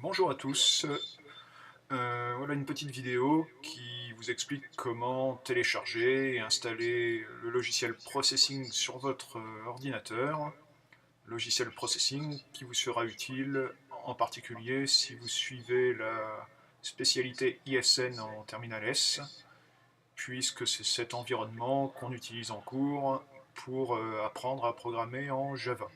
Bonjour à tous, voilà une petite vidéo qui vous explique comment télécharger et installer le logiciel Processing sur votre ordinateur. Logiciel Processing qui vous sera utile en particulier si vous suivez la spécialité ISN en terminal S, puisque c'est cet environnement qu'on utilise en cours pour apprendre à programmer en Java.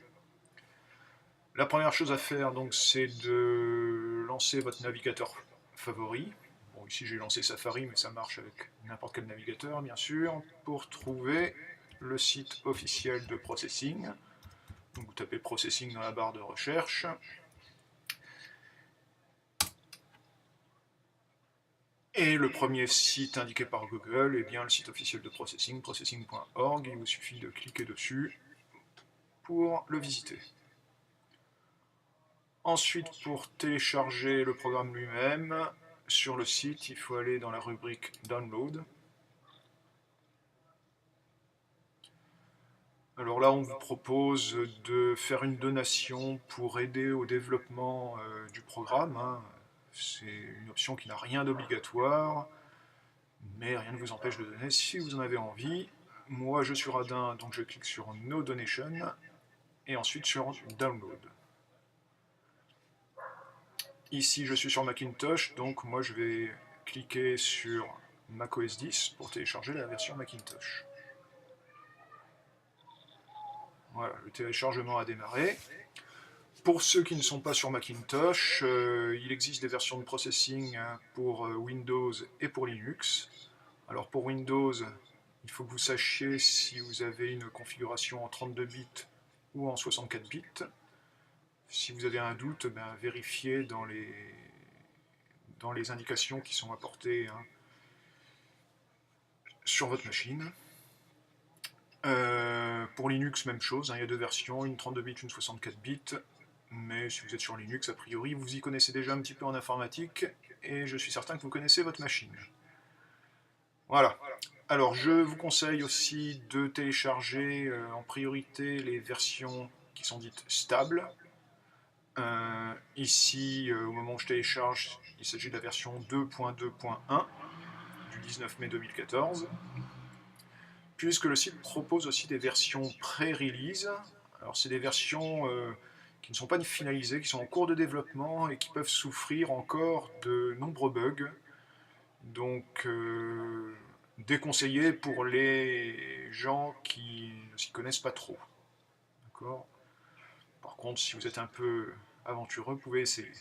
La première chose à faire, donc, c'est de lancer votre navigateur favori. Bon, ici j'ai lancé Safari, mais ça marche avec n'importe quel navigateur, bien sûr, pour trouver le site officiel de Processing. Donc vous tapez Processing dans la barre de recherche. Et le premier site indiqué par Google est bien le site officiel de Processing, processing.org. Il vous suffit de cliquer dessus pour le visiter. Ensuite, pour télécharger le programme lui-même, sur le site, il faut aller dans la rubrique Download. Alors là, on vous propose de faire une donation pour aider au développement du programme. C'est une option qui n'a rien d'obligatoire, mais rien ne vous empêche de donner si vous en avez envie. Moi, je suis radin, donc je clique sur No Donation, et ensuite sur Download. Ici, je suis sur Macintosh, donc moi je vais cliquer sur macOS 10 pour télécharger la version Macintosh. Voilà, le téléchargement a démarré. Pour ceux qui ne sont pas sur Macintosh, il existe des versions de processing pour Windows et pour Linux. Alors pour Windows, il faut que vous sachiez si vous avez une configuration en 32 bits ou en 64 bits. Si vous avez un doute, vérifiez dans les indications qui sont apportées sur votre machine. Pour Linux, même chose, il y a deux versions, une 32 bits, une 64 bits. Mais si vous êtes sur Linux, a priori, vous y connaissez déjà un petit peu en informatique, et je suis certain que vous connaissez votre machine. Voilà. Alors, je vous conseille aussi de télécharger en priorité les versions qui sont dites stables. Ici, au moment où je télécharge, il s'agit de la version 2.2.1 du 19 mai 2014. Puisque le site propose aussi des versions pré-release. Alors, c'est des versions qui ne sont pas finalisées, qui sont en cours de développement et qui peuvent souffrir encore de nombreux bugs. Donc, déconseillé pour les gens qui ne s'y connaissent pas trop. D'accord ? Par contre, si vous êtes un peu aventureux, vous pouvez essayer.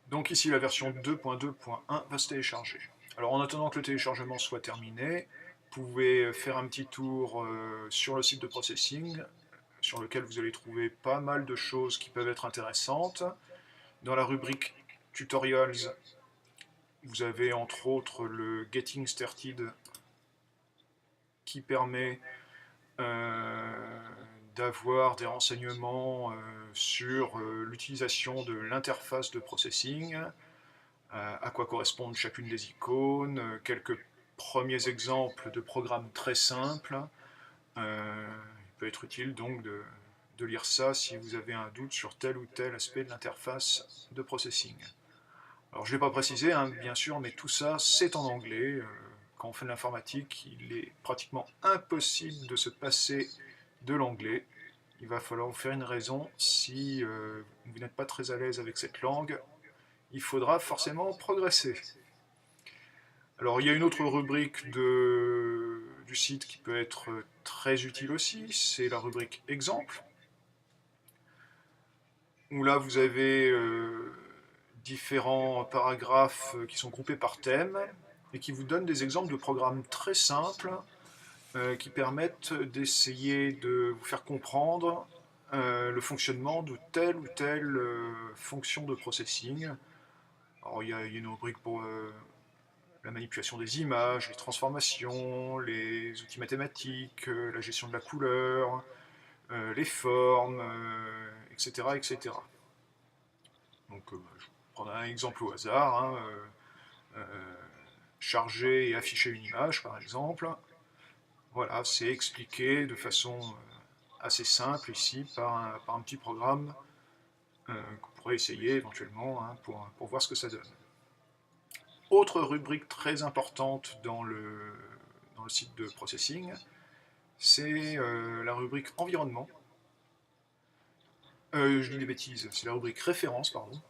Donc ici, la version 2.2.1 va se télécharger. Alors en attendant que le téléchargement soit terminé, vous pouvez faire un petit tour sur le site de Processing, sur lequel vous allez trouver pas mal de choses qui peuvent être intéressantes. Dans la rubrique Tutorials, vous avez entre autres le Getting Started qui permet d'avoir des renseignements sur l'utilisation de l'interface de Processing, à quoi correspondent chacune des icônes, quelques premiers exemples de programmes très simples. Il peut être utile donc de lire ça si vous avez un doute sur tel ou tel aspect de l'interface de Processing. Alors je ne l'ai pas précisé, bien sûr, mais tout ça c'est en anglais. Quand on fait de l'informatique, il est pratiquement impossible de se passer de l'anglais. Il va falloir vous faire une raison si vous n'êtes pas très à l'aise avec cette langue. Il faudra forcément progresser. Alors il y a une autre rubrique du site qui peut être très utile aussi, c'est la rubrique exemple, où là vous avez différents paragraphes qui sont groupés par thème et qui vous donnent des exemples de programmes très simples qui permettent d'essayer de vous faire comprendre le fonctionnement de telle ou telle fonction de processing. Alors il y a une rubrique pour la manipulation des images, les transformations, les outils mathématiques, la gestion de la couleur, les formes, etc., etc. Donc je prendrai un exemple au hasard, charger et afficher une image par exemple. Voilà, c'est expliqué de façon assez simple ici par un petit programme que vous pourrez essayer éventuellement hein, pour voir ce que ça donne. Autre rubrique très importante dans le site de processing, c'est la rubrique environnement. Je dis des bêtises, c'est la rubrique référence, pardon,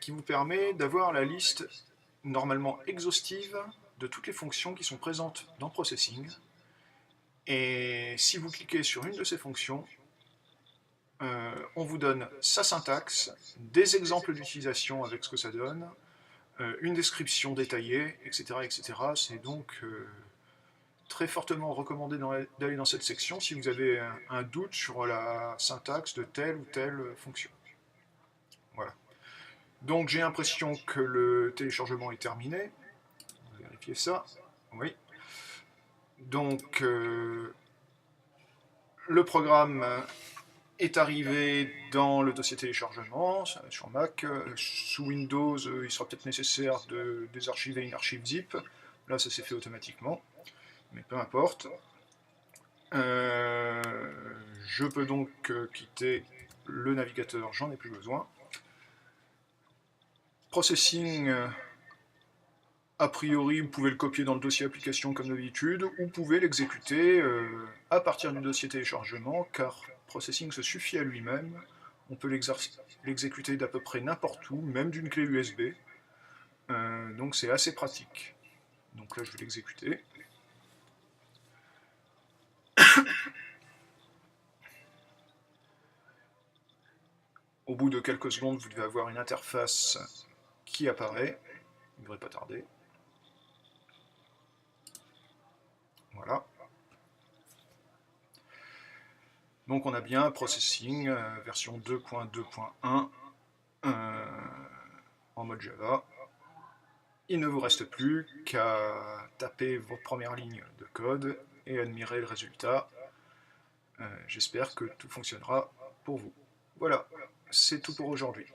qui vous permet d'avoir la liste normalement exhaustive de toutes les fonctions qui sont présentes dans processing. Et si vous cliquez sur une de ces fonctions, on vous donne sa syntaxe, des exemples d'utilisation avec ce que ça donne, une description détaillée, etc. etc. C'est donc très fortement recommandé d'aller dans cette section si vous avez un doute sur la syntaxe de telle ou telle fonction. Voilà. Donc j'ai l'impression que le téléchargement est terminé. On va vérifier ça. Oui. Donc le programme est arrivé dans le dossier téléchargement sur Mac. Sous Windows, il sera peut-être nécessaire de désarchiver une archive zip. Là, ça s'est fait automatiquement, mais peu importe. Je peux donc quitter le navigateur, j'en ai plus besoin. Processing, a priori, vous pouvez le copier dans le dossier application comme d'habitude, ou vous pouvez l'exécuter à partir du dossier téléchargement, car Processing se suffit à lui-même. On peut l'exécuter d'à peu près n'importe où, même d'une clé USB. Donc c'est assez pratique. Donc là, je vais l'exécuter. Au bout de quelques secondes, vous devez avoir une interface qui apparaît. Il ne devrait pas tarder. Voilà. Donc on a bien Processing version 2.2.1 en mode Java. Il ne vous reste plus qu'à taper votre première ligne de code et admirer le résultat. J'espère que tout fonctionnera pour vous. Voilà, c'est tout pour aujourd'hui.